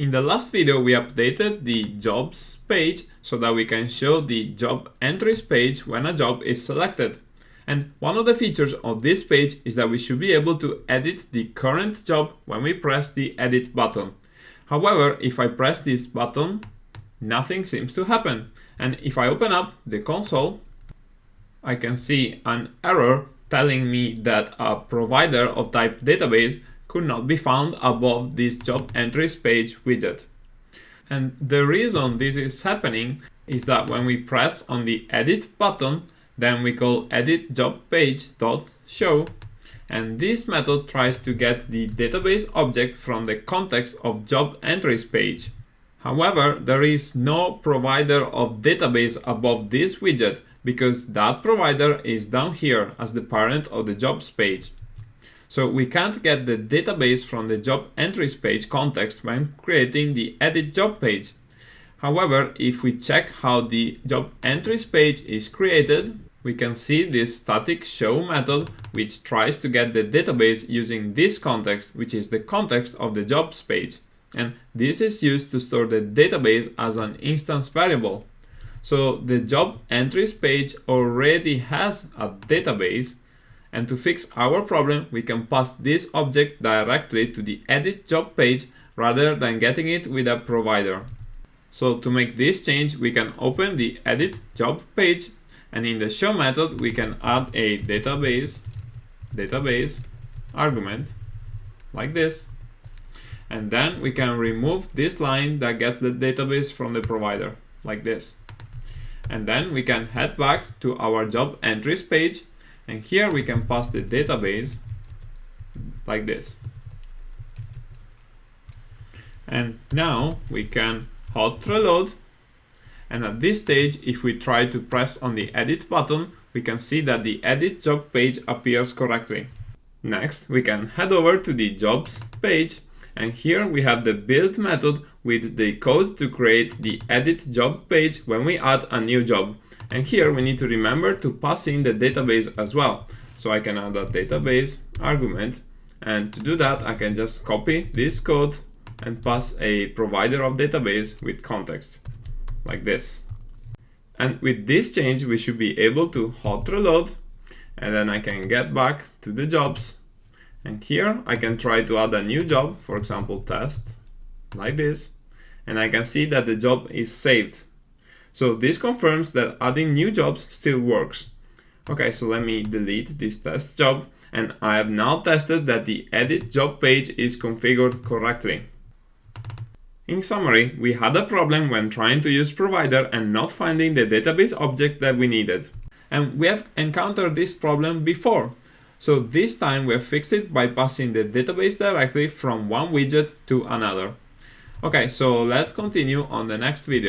In the last video, we updated the jobs page so that we can show the job entries page when a job is selected. And one of the features of this page is that we should be able to edit the current job when we press the edit button. However, if I press this button, nothing seems to happen. And if I open up the console, I can see an error telling me that a provider of type database could not be found above this job entries page widget. And the reason this is happening is that when we press on the edit button, then we call EditJobPage.show, and this method tries to get the database object from the context of job entries page. However, there is no provider of database above this widget because that provider is down here as the parent of the jobs page. So we can't get the database from the job entries page context when creating the edit job page. However, if we check how the job entries page is created, we can see this static show method which tries to get the database using this context, which is the context of the jobs page. And this is used to store the database as an instance variable. So the job entries page already has a database, and to fix our problem, we can pass this object directly to the edit job page rather than getting it with a provider. So to make this change, we can open the edit job page, and in the show method, we can add a database argument like this. And then we can remove this line that gets the database from the provider like this. And then we can head back to our job entries page, and here we can pass the database like this. And now we can hot reload, and at this stage, if we try to press on the edit button, we can see that the edit job page appears correctly. Next, we can head over to the jobs page, and here we have the build method with the code to create the edit job page when we add a new job. And here we need to remember to pass in the database as well. So I can add a database argument, and to do that I can just copy this code and pass a provider of database with context like this. And with this change we should be able to hot reload, and then I can get back to the jobs, and here I can try to add a new job, for example test, like this, and I can see that the job is saved. So this confirms that adding new jobs still works. Okay, so let me delete this test job, and I have now tested that the edit job page is configured correctly. In summary, we had a problem when trying to use provider and not finding the database object that we needed. And we have encountered this problem before. So this time we have fixed it by passing the database directly from one widget to another. Okay, so let's continue on the next video.